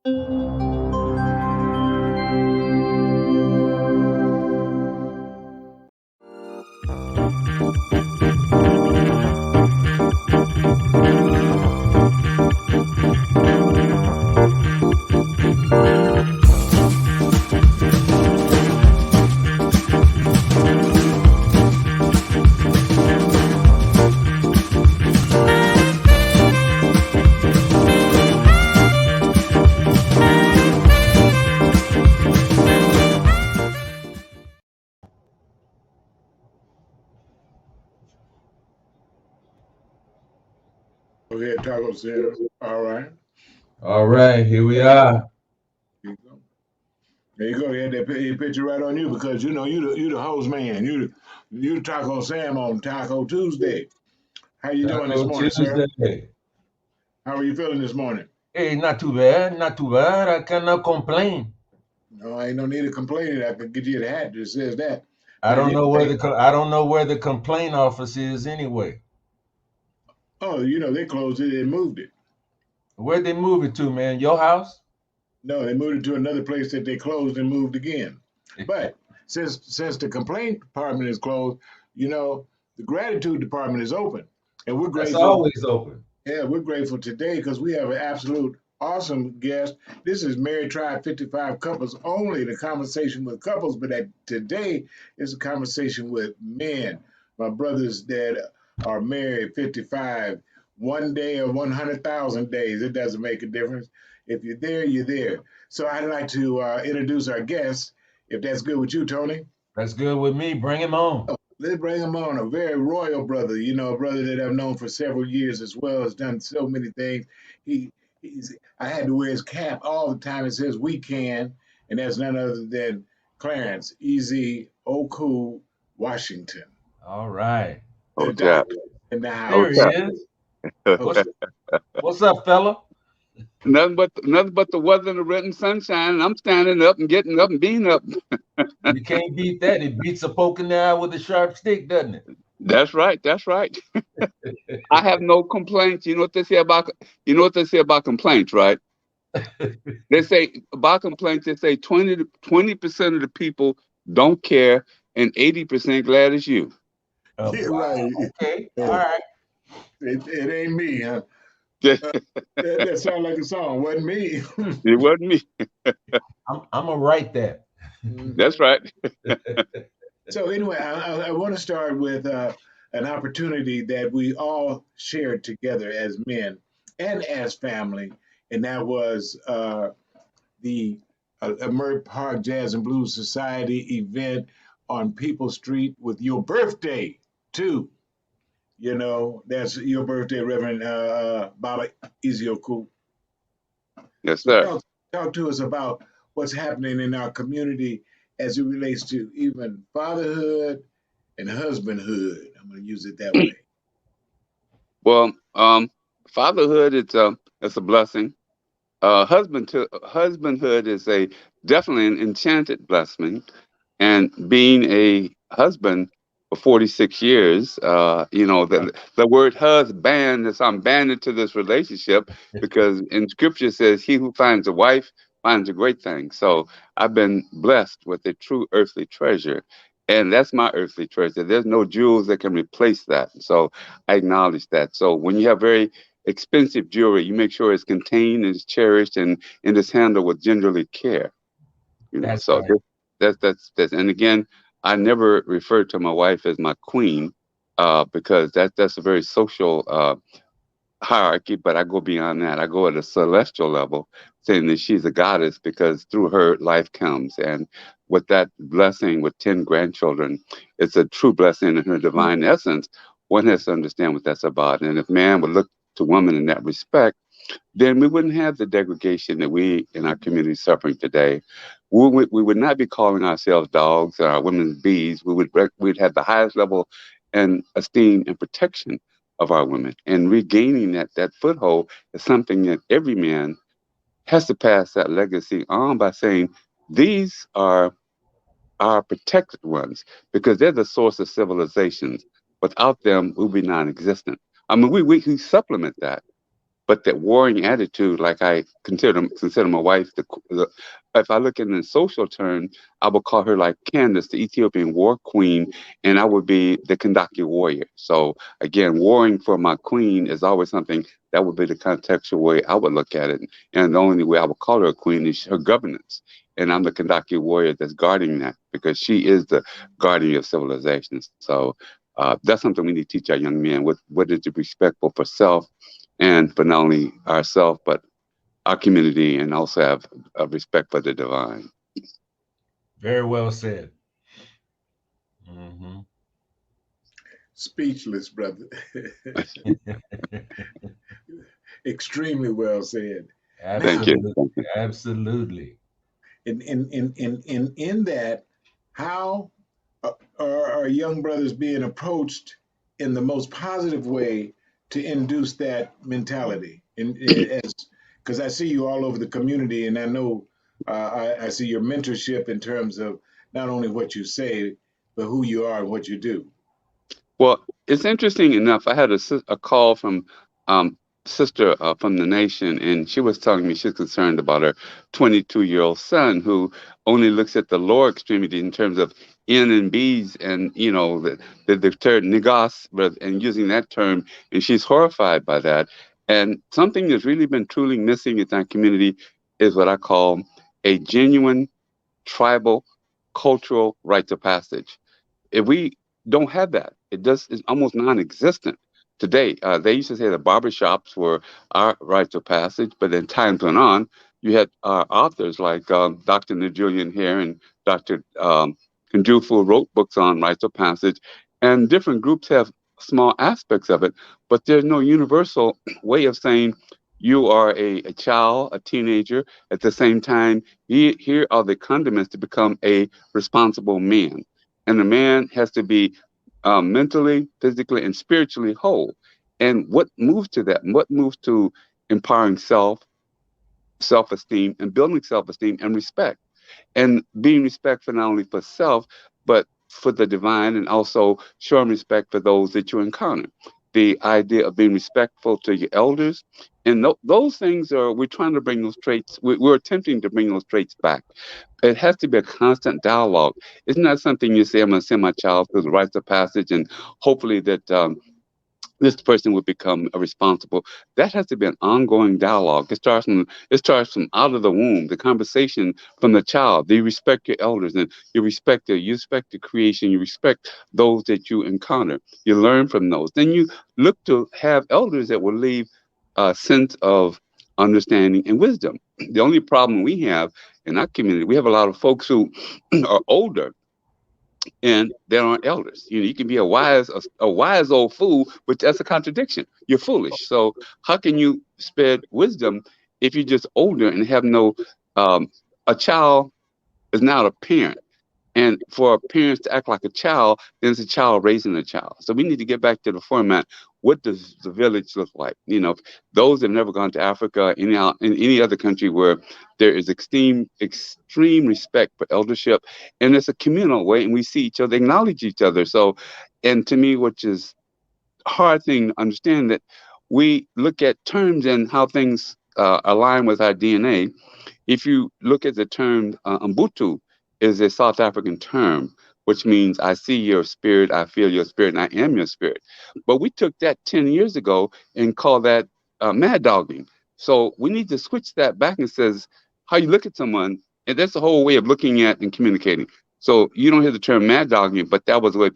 Go ahead, Taco Center. All right. All right, here we are. There you go. There you go. He had that picture right on you because you know you the host man. You Taco Sam on Taco Tuesday. How you doing this Taco morning, sir? Tuesday. How are you feeling this morning? Hey, not too bad, not too bad. I cannot complain. No, ain't no need of complaining. I could get you the hat that says that. I Now don't know where yesterday, the complaint office is anyway. oh, they closed it and moved it. Where'd they move it to, man? Your house? No, they moved it to another place that they closed and moved again. But since the complaint department is closed, the gratitude department is open, and we're That's grateful. always open. Yeah, we're grateful today because we have an absolute awesome guest. This is Married Tribe 55 Couples Only, the conversation with couples, but today is a conversation with men, my brothers that are married 55, one day or 100,000 days. It doesn't make a difference. If you're there, you're there. So I'd like to introduce our guest, if that's good with you, Tony. That's good with me. Bring him on. Let's bring him on. A very royal brother, a brother that I've known for several years as well, has done so many things. He, I had to wear his cap all the time. It says "We Can," and that's none other than Clarence Eziokwu, Washington, All right. the Oh, Jack. doctor in the Oh, There he house. Jack. is. Oh, What's up, fella? Nothing but the weather and the red and sunshine. And I'm standing up and getting up and being up. You can't beat that. It beats a poke in the eye with a sharp stick, doesn't it? That's right. That's right. I have no complaints. You know what they say about complaints, right? They say about complaints. They say 20% of the people don't care, and 80% glad it's you. yeah, Wow. right. Okay. All It, right. it ain't me, huh? It That sounds like a song. Wasn't me. wasn't me. I'm gonna write that. That's right. So anyway, I want to start with an opportunity that we all shared together as men and as family, and that was the Emerald Park Jazz and Blues Society event on People Street with your birthday too. That's your birthday, Reverend Baba Eziokwu. Yes, So sir. talk to us about what's happening in our community as it relates to even fatherhood and husbandhood. I'm going to use it that way. Well, fatherhood it's a blessing. Husbandhood is a definitely an enchanted blessing, and being a husband for 46 years, the word husband is I'm banded to this relationship because in Scripture it says he who finds a wife finds a great thing. So I've been blessed with a true earthly treasure. And that's my earthly treasure. There's no jewels that can replace that. So I acknowledge that. So when you have very expensive jewelry, you make sure it's contained and it's cherished and it's handled with gingerly care. That's So right. that's and again, I never refer to my wife as my queen, because that's a very social hierarchy, but I go beyond that. I go at a celestial level, saying that she's a goddess because through her life comes. And with that blessing with 10 grandchildren, it's a true blessing in her divine essence. One has to understand what that's about. And if man would look to woman in that respect, then we wouldn't have the degradation that we in our community suffering today. We would not be calling ourselves dogs or our women bees. We'd have the highest level and esteem and protection of our women. And regaining that foothold is something that every man has to pass that legacy on by saying, these are our protected ones, because they're the source of civilizations. Without them, we'll be non existent. I mean, we supplement that. But that warring attitude, like I consider my wife, if I look in the social term, I would call her like Candace, the Ethiopian war queen, and I would be the Kandaki warrior. So again, warring for my queen is always something that would be the contextual way I would look at it. And the only way I would call her a queen is her governance. And I'm the Kandaki warrior that's guarding that because she is the guardian of civilization. So that's something we need to teach our young men. What is the respectful for self and for not only ourselves, but our community, and also have a respect for the divine. Very well said. Hmm. Speechless, brother. Extremely well said. Now, Thank you. Absolutely. Absolutely. in that, how are our young brothers being approached in the most positive way to induce that mentality? As because I see you all over the community, and I know I see your mentorship in terms of not only what you say, but who you are and what you do. Well, it's interesting enough. I had a call from um, sister from the nation, and she was telling me she's concerned about her 22-year-old son who only looks at the lower extremity in terms of N and B's, and the term niggas, and using that term, and she's horrified by that. And something that's really been truly missing in that community is what I call a genuine tribal cultural rites of passage. If we don't have that, it's almost non-existent today. They used to say the barbershops were our rites of passage, but then times went on. You had authors like Dr. Julian Hare and Dr. Njufu wrote books on rites of passage, and different groups have small aspects of it, but there's no universal way of saying you are a child, a teenager. At the same time, here are the condiments to become a responsible man, and the man has to be mentally, physically, and spiritually whole. And what moves to that? What moves to empowering self-esteem, and building self-esteem and respect, and being respectful not only for self, but for the divine, and also showing respect for those that you encounter. The idea of being respectful to your elders, and those things are, we're trying to bring those traits, we're attempting to bring those traits back. It has to be a constant dialogue. It's not something you say, I'm going to send my child through the rites of passage and hopefully that this person would become a responsible. That has to be an ongoing dialogue. It starts from out of the womb, the conversation from the child. Do you respect your elders, and you respect the creation, you respect those that you encounter. You learn from those. Then you look to have elders that will leave a sense of understanding and wisdom. The only problem we have in our community, we have a lot of folks who are older and they aren't elders. You can be a wise old fool, but that's a contradiction. You're foolish. So how can you spread wisdom if you're just older and have no? Um, a child is not a parent, and for parents to act like a child, then it's a child raising a child. So we need to get back to the format. What does the village look like? Those that have never gone to Africa, in any other country where there is extreme respect for eldership, and it's a communal way, and we see each other, acknowledge each other. So, and to me, which is a hard thing to understand, that we look at terms and how things align with our DNA. If you look at the term Ubuntu, is a South African term, which means I see your spirit, I feel your spirit, and I am your spirit. But we took that 10 years ago and called that mad dogging. So we need to switch that back and says how you look at someone, and that's the whole way of looking at and communicating. So you don't hear the term mad dogging, but that was the way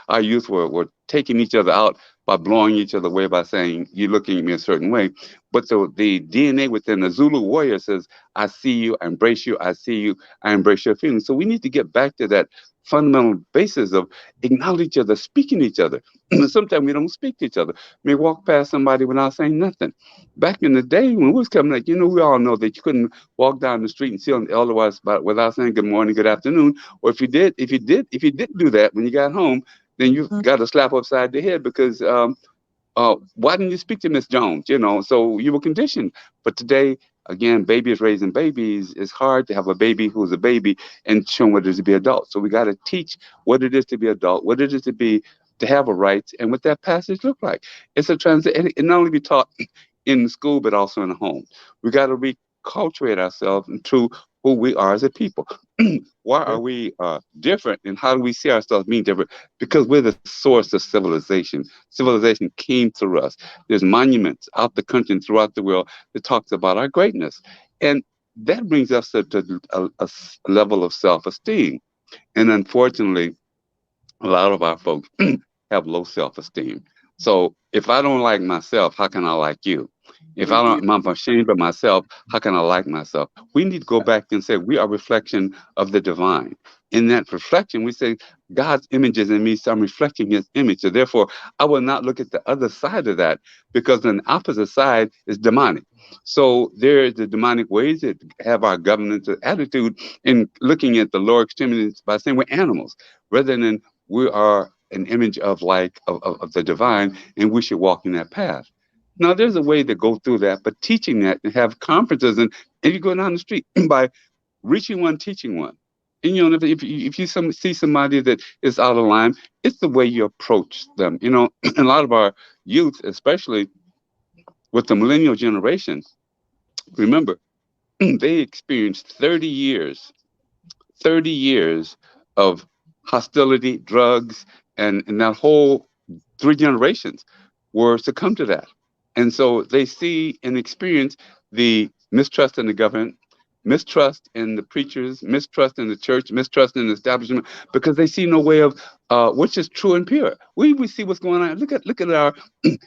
our youth were taking each other out by blowing each other away by saying, you're looking at me a certain way. But the DNA within the Zulu warrior says, I see you, I embrace you, I see you, I embrace your feelings. So we need to get back to that fundamental basis of acknowledge each other, speaking to each other. Sometimes we don't speak to each other. May walk past somebody without saying nothing. Back in the day when we was coming, like, we all know that you couldn't walk down the street and see an elder without saying good morning, good afternoon. Or if you did do that when you got home, then you got a slap upside the head because why didn't you speak to Miss Jones? So you were conditioned. But today, again, babies raising babies. It's hard to have a baby who's a baby and show them what it is to be adult. So we got to teach what it is to be adult, what it is to have a right, and what that passage look like. It's a transit. It not only be taught in school, but also in the home. We got to reculturate ourselves into who we are as a people. Why are we different, and how do we see ourselves being different? Because we're the source of civilization. Civilization came through us. There's monuments out the country and throughout the world that talks about our greatness, and that brings us to a level of self-esteem. And unfortunately, a lot of our folks have low self-esteem. So if I don't like myself, how can I like you? If I don't, I'm ashamed of myself, how can I like myself? We need to go back and say we are a reflection of the divine. In that reflection, we say God's image is in me, so I'm reflecting His image. So therefore, I will not look at the other side of that, because on the opposite side is demonic. So there is the demonic ways that have our governance attitude in looking at the lower extremities by saying we're animals, rather than we are an image of the divine, and we should walk in that path. Now, there's a way to go through that, but teaching that and have conferences, and you go down the street by reaching one, teaching one. And if you see somebody that is out of line, it's the way you approach them. A lot of our youth, especially with the millennial generation, remember, they experienced 30 years of hostility, drugs, and that whole 3 generations were succumb to that. And so they see and experience the mistrust in the government, mistrust in the preachers, mistrust in the church, mistrust in the establishment, because they see no way of which is true and pure. We see what's going on. Look at our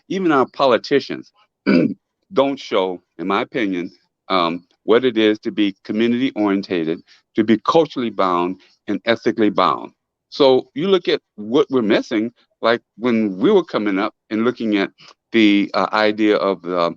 even our politicians don't show, in my opinion, what it is to be community orientated, to be culturally bound and ethically bound. So you look at what we're missing, like when we were coming up and looking at the idea of the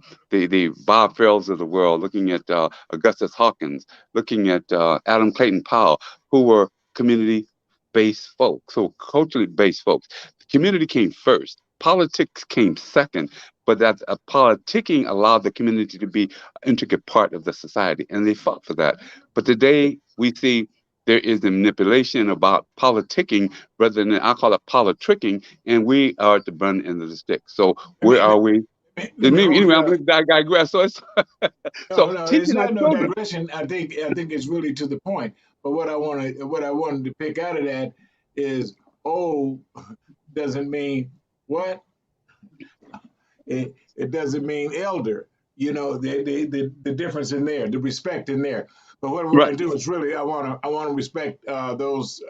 Bob Farrells of the world, looking at Augustus Hawkins, looking at Adam Clayton Powell, who were community-based folks, so culturally-based folks. The community came first. Politics came second, but that politicking allowed the community to be an intricate part of the society, and they fought for that. But today we see there is a manipulation about politicking rather than, I call it politricking, and we are at the burn end of the stick. So where are we? Anyway, I'm going to digress. So it's no, it's teaching our not no children. digression. I think it's really to the point. But what I wanted to pick out of that is old doesn't mean what? It doesn't mean elder. The difference in there, the respect in there. But what we're Right. going to do is really, I want to respect those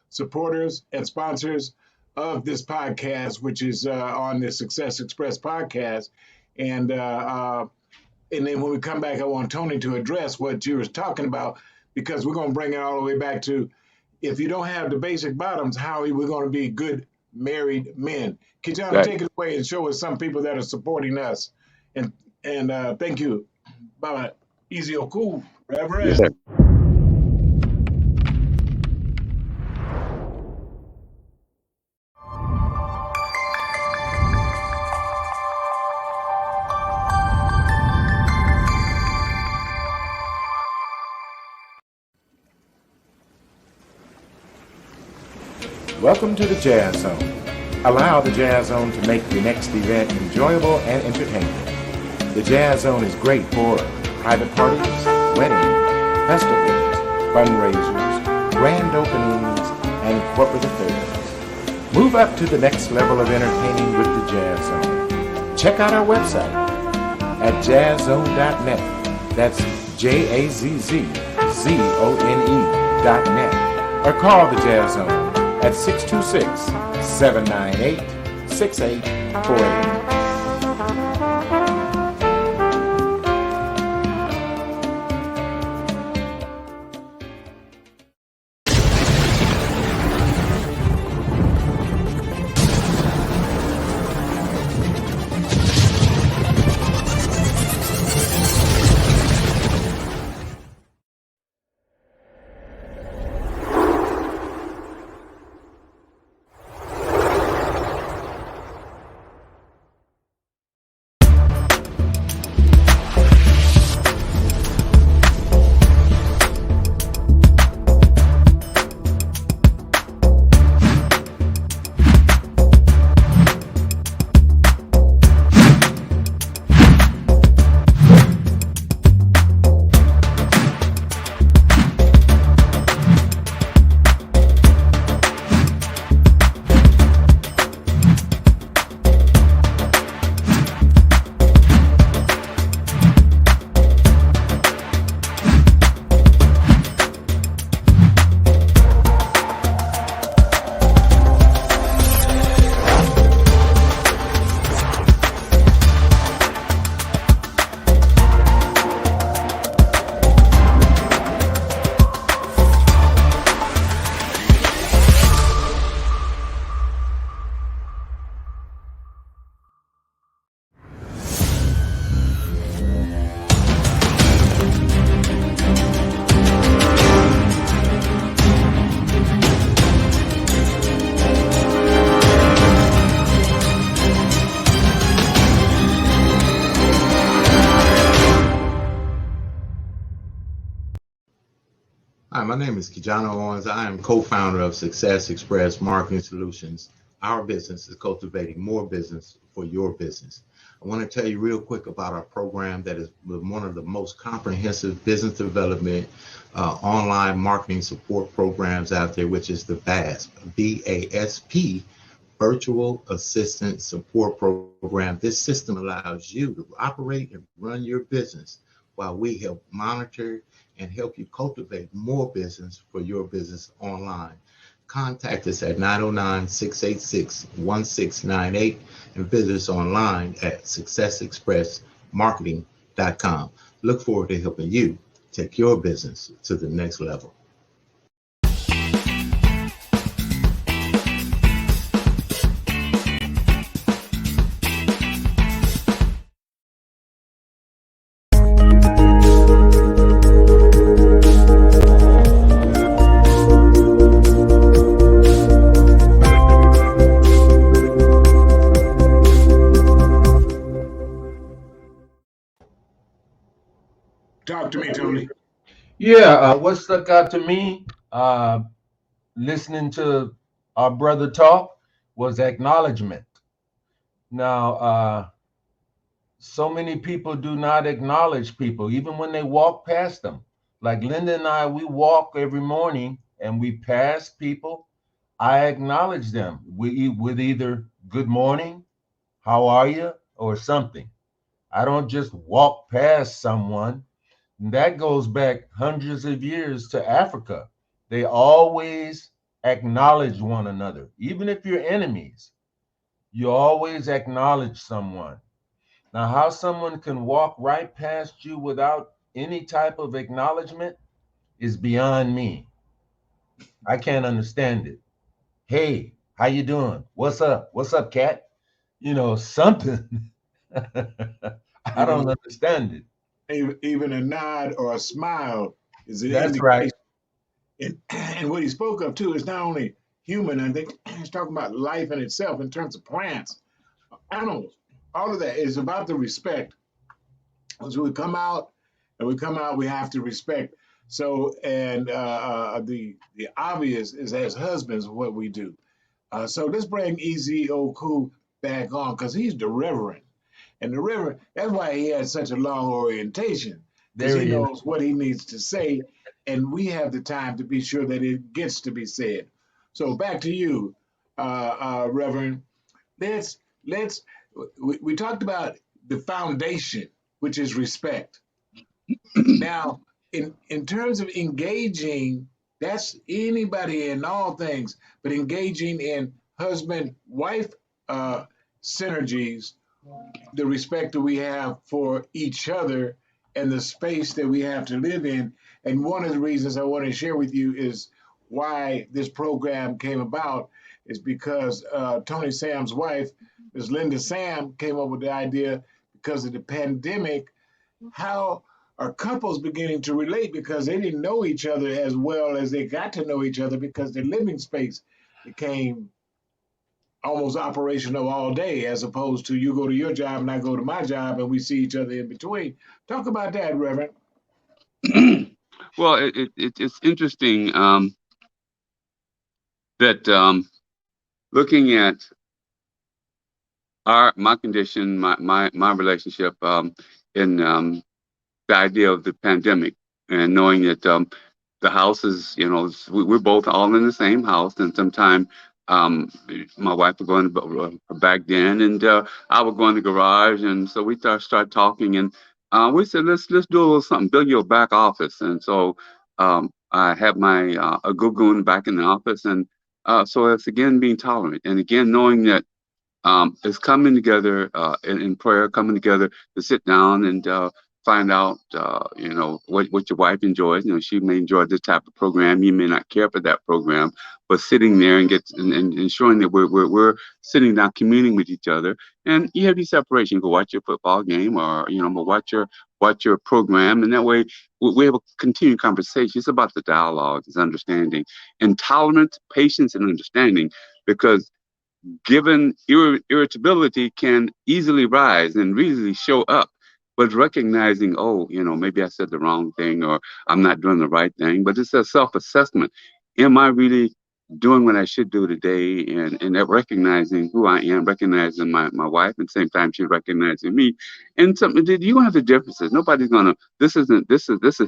supporters and sponsors of this podcast, which is on the Success Express podcast. And then when we come back, I want Tony to address what you were talking about, because we're going to bring it all the way back to, if you don't have the basic bottoms, how are we going to be good married men? Kijana, Right. take it away and show us some people that are supporting us. And thank you, Baba Eziokwu, Reverend. Yes, sir. Welcome to the Jazz Zone. Allow the Jazz Zone to make your next event enjoyable and entertaining. The Jazz Zone is great for private parties, weddings, festivals, fundraisers, grand openings, and corporate affairs. Move up to the next level of entertaining with the Jazz Zone. Check out our website at jazzzone.net. That's JAZZZONE.net. Or call the Jazz Zone at 626-798-6848. Hi, my name is Kijano Owens. I am co-founder of Success Express Marketing Solutions. Our business is cultivating more business for your business. I want to tell you real quick about our program that is one of the most comprehensive business development online marketing support programs out there, which is the VASP, VASP, Virtual Assistant Support Program. This system allows you to operate and run your business while we help monitor and help you cultivate more business for your business online. Contact us at 909-686-1698 and visit us online at successexpressmarketing.com. Look forward to helping you take your business to the next level. Talk to me, Tony. Yeah, what stuck out to me, listening to our brother talk, was acknowledgement. Now, so many people do not acknowledge people, even when they walk past them. Like Linda and I, we walk every morning and we pass people. I acknowledge them with either good morning, how are you, or something. I don't just walk past someone. And that goes back hundreds of years to Africa. They always acknowledge one another. Even if you're enemies, you always acknowledge someone. Now, how someone can walk right past you without any type of acknowledgement is beyond me. I can't understand it. Hey, how you doing? What's up? What's up, cat? Something. I Even don't understand it. even a nod or a smile is an That's right. indication. And what he spoke of too is not only human. I think he's talking about life in itself in terms of plants, animals. All of that is about the respect. As we come out, we have to respect. So, and the obvious is as husbands what we do. So let's bring Eziokwu back on because he's the Reverend. And the Reverend, that's why he has such a long orientation, because There he he is. knows what he needs to say, and we have the time to be sure that it gets to be said. So back to you, Reverend. Let's let's we talked about the foundation, which is respect. Now, in terms of engaging, that's anybody in all things, but engaging in husband wife synergies, the respect that we have for each other and the space that we have to live in. And one of the reasons I want to share with you is why this program came about is because Tony Sam's wife, Ms. Linda Sam, came up with the idea because of the pandemic. How are couples beginning to relate because they didn't know each other as well as they got to know each other because their living space became almost operational all day, as opposed to you go to your job and I go to my job and we see each other in between. Talk about that, Reverend. Well, it's interesting that looking at my condition, my relationship, in the idea of the pandemic, and knowing that the house is, we're both all in the same house, and sometime my wife would go in back then, and I would go in the garage, and so we start talking, and we said let's do a little something, build your back office, and so I have my a goon back in the office, and so it's again being tolerant, and again knowing that is coming together in prayer, coming together to sit down and find out, what your wife enjoys. She may enjoy this type of program. You may not care for that program, but sitting there and ensuring that we're sitting down, communing with each other. And you have these separation. You go watch your football game, or watch your program, and that way we have a continued conversation. It's about the dialogue, it's understanding, and tolerance, patience, and understanding, because given irritability can easily rise and easily show up. but recognizing, oh, maybe I said the wrong thing or I'm not doing the right thing. But it's a self-assessment. Am I really doing what I should do today? And that recognizing who I am, recognizing my wife, and same time she's recognizing me. And something that you have the differences. Nobody's gonna. This is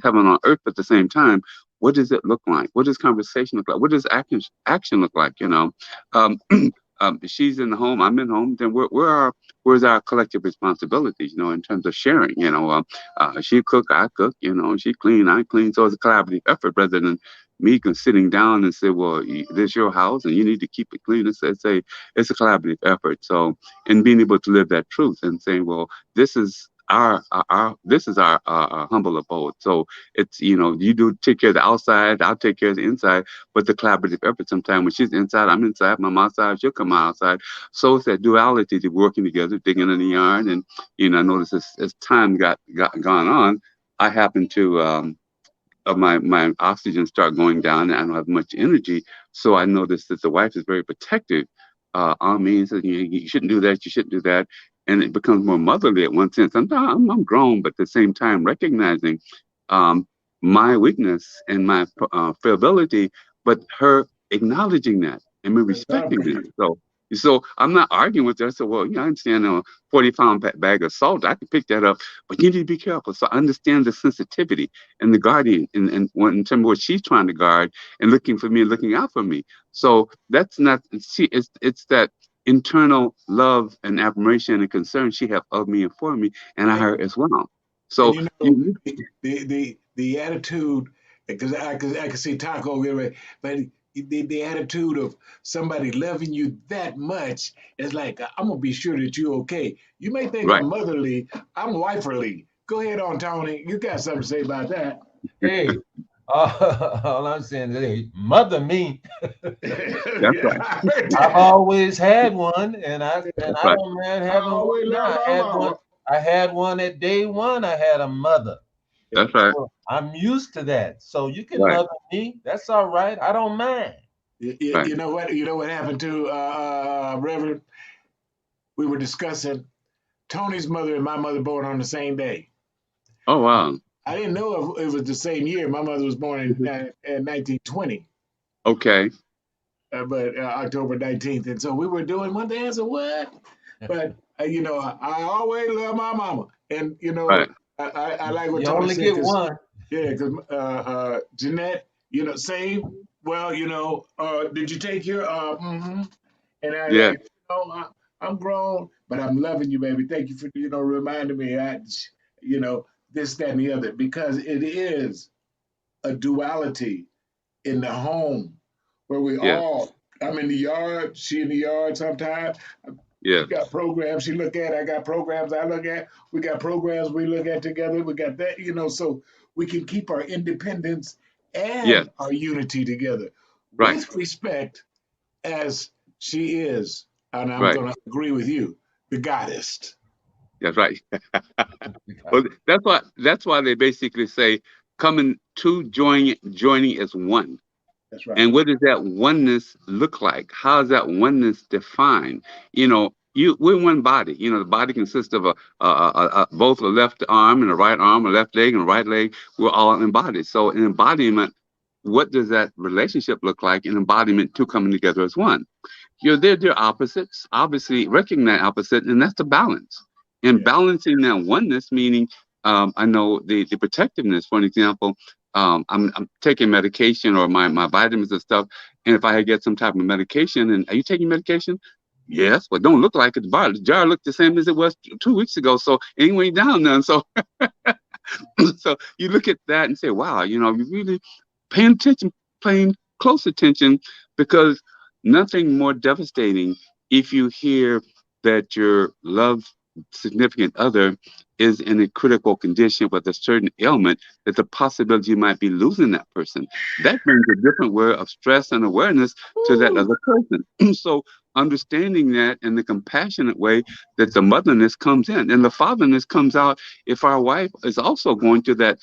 heaven on earth. But at the same time, what does it look like? What does conversation look like? What does action look like? Um, she's in the home, I'm in home. Then where's our collective responsibilities? In terms of sharing. She cook, I cook. She clean, I clean. So it's a collaborative effort rather than me sitting down and say, well, this is your house and you need to keep it clean. It's a collaborative effort. So, and being able to live that truth and saying, well, this is our humble abode. So it's, you do take care of the outside, I'll take care of the inside, but the collaborative effort sometimes when she's inside, I'm inside, I'm outside, she'll come outside. So it's that duality to working together, digging in the yard. And, I noticed as time gone on, I happen to, my oxygen start going down and I don't have much energy. So I noticed that the wife is very protective on me and says, you shouldn't do that, you shouldn't do that. And it becomes more motherly at one sense. I'm grown, but at the same time recognizing um, my weakness and my frailty, but her acknowledging that and me respecting that. So I'm not arguing with her. I said, well, I understand a 40-pound bag of salt. I can pick that up, but you need to be careful. So I understand the sensitivity and the guardian and in terms of what she's trying to guard and looking for me and looking out for me. So that's not, it's that internal love and admiration and concern she have of me and for me, and I her as well. So the attitude, because I can see Taco here, but the attitude of somebody loving you that much is like, I'm gonna be sure that you're okay. You may think right. I'm motherly, I'm wiferly. Go ahead on, Tony. You got something to say about that? Hey, all I'm saying is, hey, mother me. That's right. I've always had one, and I That's right. don't mind I having always one now. love my mama. I had one at day one. I had a mother. That's right. So I'm used to that. So you can Right. mother me. That's all right. I don't mind. Right. You know what? You know what happened to Reverend? We were discussing Tony's mother and my mother born on the same day. Oh wow. I didn't know if it was the same year. My mother was born in 1920. Okay. But October 19th. And so we were doing one thing. I said, what? But, I always love my mama. And, Right. I like what You Tony only said. get one. Yeah, because Jeanette, same. Well, did you take your, And I Yeah. like, I'm grown, but I'm loving you, baby. Thank you for, reminding me, this, that, and the other, because it is a duality in the home where Yeah. I'm in the yard, she in the yard sometimes. Yeah. She got programs she look at, I got programs I look at, we got programs we look at together, we got that, so we can keep our independence Yeah. and our unity together Right. with respect as she is, and I'm Right. going to agree with you, the goddess. That's right. Well, that's why they basically say coming to joining as one. That's right. And what does that oneness look like? How is that oneness defined? We're one body. The body consists of both a left arm and a right arm, a left leg and a right leg. We're all embodied. So an embodiment, what does that relationship look like? An embodiment, two coming together as one. They're opposites. Obviously, recognize opposite, and that's the balance. And balancing that oneness, meaning, I know the protectiveness. For an example, I'm taking medication or my vitamins and stuff, and if I get some type of medication, and are you taking medication? Yes, but don't look like it. The jar looked the same as it was 2 weeks ago, so it ain't way down none. So, so you look at that and say, wow, you really paying attention, paying close attention, because nothing more devastating if you hear that your loved significant other is in a critical condition with a certain ailment, that the possibility you might be losing that person. That brings a different way of stress and awareness to that other person. So understanding that in the compassionate way that the motherness comes in and the fatherness comes out, if our wife is also going to that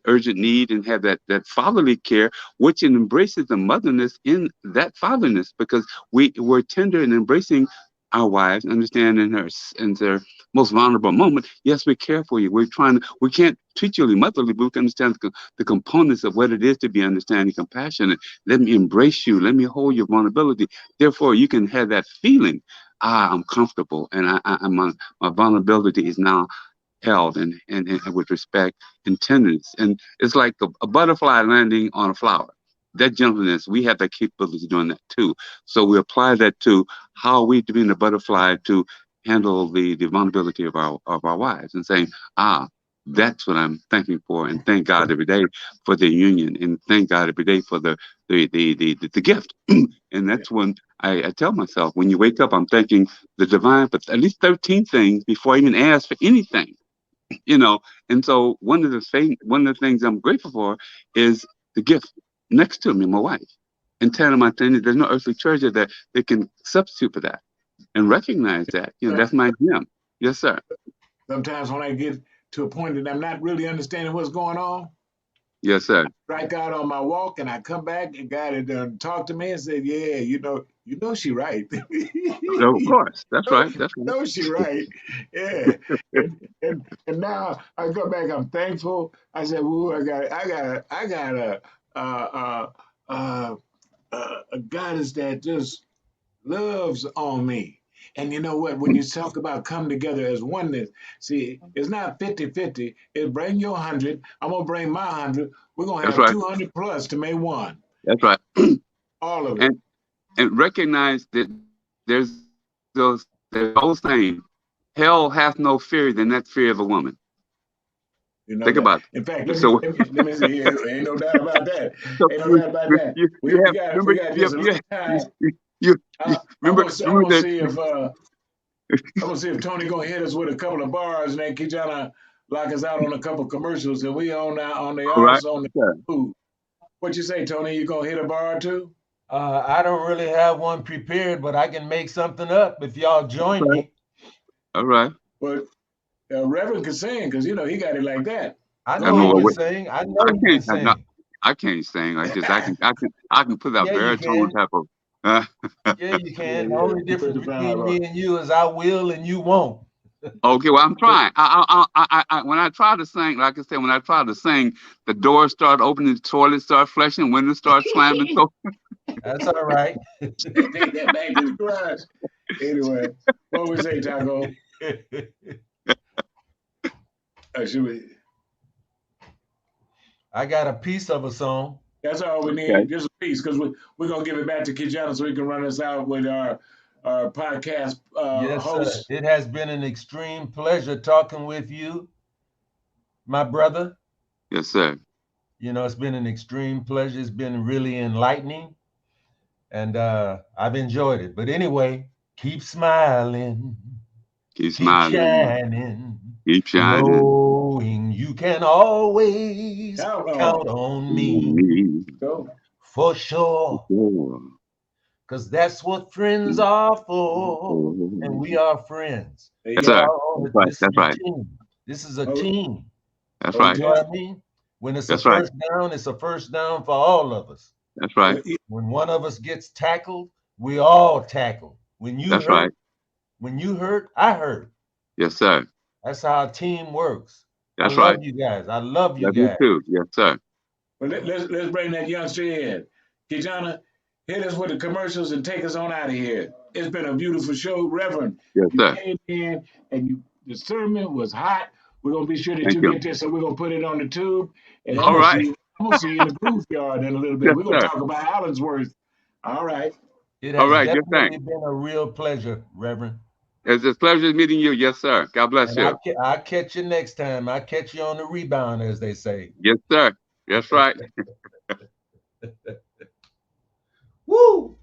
urgent need and have that fatherly care, which embraces the motherness in that fatherness, because we're tender and embracing our wives, understand in their most vulnerable moment. Yes, we care for you. We can't treat you motherly, but we can understand the components of what it is to be understanding, compassionate. Let me embrace you. Let me hold your vulnerability. Therefore, you can have that feeling. I'm comfortable, and my vulnerability is now held and with respect and tenderness. And it's like a butterfly landing on a flower. That gentleness, we have that capability of doing that too. So we apply that to how we doing the butterfly to handle the vulnerability of our wives and saying, that's what I'm thanking for, and thank God every day for the union, and thank God every day for the gift. And that's when I tell myself, when you wake up, I'm thanking the divine for at least 13 things before I even ask for anything. And so one of the things I'm grateful for is the gift next to me, my wife, and telling my thing that there's no earthly treasure that they can substitute for that, and recognize that that's my gem. Yes, sir. Sometimes when I get to a point that I'm not really understanding what's going on, yes, sir, I strike out on my walk, and I come back and God had talked to me and said, "Yeah, you know she right." of course, that's right. That's right. No, she right. Yeah. And now I go back. I'm thankful. I said, "Ooh, I got a goddess that just loves on me." And you know what? When you talk about come together as oneness, see, it's not 50-50. It's bring your 100. I'm going to bring my 100. We're going to That's have right. 200 plus to make one. That's right. All of it. And recognize that there's those things. Hell hath no fear than that fear of a woman. Think about it. In fact, let me see. Ain't no doubt about that. Ain't no doubt about that. We got just a little time. I'm gonna see if Tony gonna hit us with a couple of bars, and then Kijana lock us out on a couple of commercials, and we on the arts on the food. What you say, Tony? You gonna hit a bar too? I don't really have one prepared, but I can make something up if y'all join me. All right. But Reverend can sing because he got it like that. I know he can sing. I know he can sing. I can't sing. I can put that baritone type of. Yeah, you can. The only difference between me and you is I will and you won't. Okay, well, I'm trying. When I try to sing, like I said, when I try to sing, the doors start opening, the toilet start flushing, windows start slamming. So that's all right. Take that back to the garage. Anyway, what we say, Taco? I got a piece of a song. That's all we need, just a piece, because we're going to give it back to Kijana so he can run us out with our podcast host. Sir. It has been an extreme pleasure talking with you, my brother. Yes, sir. It's been an extreme pleasure. It's been really enlightening, and I've enjoyed it. But anyway, keep smiling. Keep smiling. Shining. Keep shining. Knowing you can always count on me. For sure. Because that's what friends are for. And we are friends. That's right. That's right. This is a team. That's right. You know what I mean? When it's a first down, it's a first down for all of us. That's right. When one of us gets tackled, we all tackle. When you hurt, right. When you hurt, I hurt. Yes, sir. That's how a team works. That's right. I love you guys. I love you love guys. You too. Yes, sir. Well, let's bring that youngster in. Kijana, hit us with the commercials and take us on out of here. It's been a beautiful show, Reverend. Yes, you sir. Came in and the sermon was hot. We're gonna be sure that you get this, so we're gonna put it on the tube. And I'm gonna see you in the groove yard in a little bit. We're gonna talk about Allensworth. All right. It has definitely been a real pleasure, Reverend. It's a pleasure meeting you. Yes, sir. God bless you. I'll catch you next time. I'll catch you on the rebound, as they say. Yes, sir. That's right. Woo!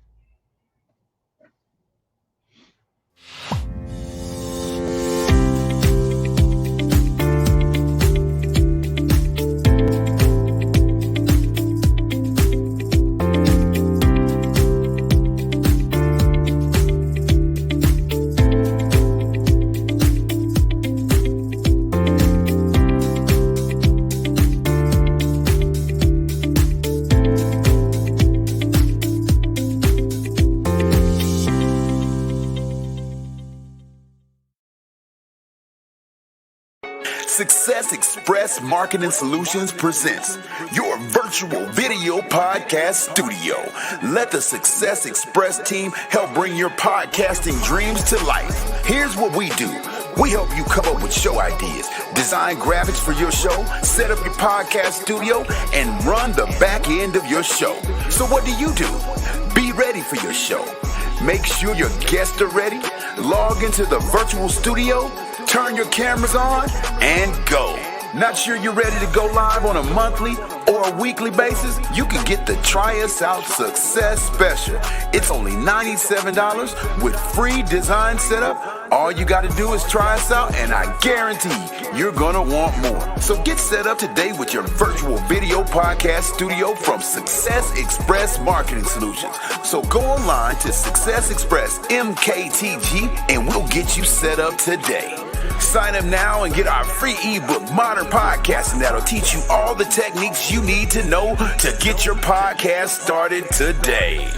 Success Express Marketing Solutions presents your virtual video podcast studio. Let the Success Express team help bring your podcasting dreams to life. Here's what we do. We help you come up with show ideas, design graphics for your show, set up your podcast studio, and run the back end of your show. So what do? Be ready for your show. Make sure your guests are ready. Log into the virtual studio, turn your cameras on, and go. Not sure you're ready to go live on a monthly or a weekly basis? You can get the Try Us Out Success Special. It's only $97 with free design setup. All you got to do is try us out, and I guarantee you're going to want more. So get set up today with your virtual video podcast studio from Success Express Marketing Solutions. So go online to Success Express MKTG, and we'll get you set up today. Sign up now and get our free ebook, Modern Podcasting, that'll teach you all the techniques you need to know to get your podcast started today.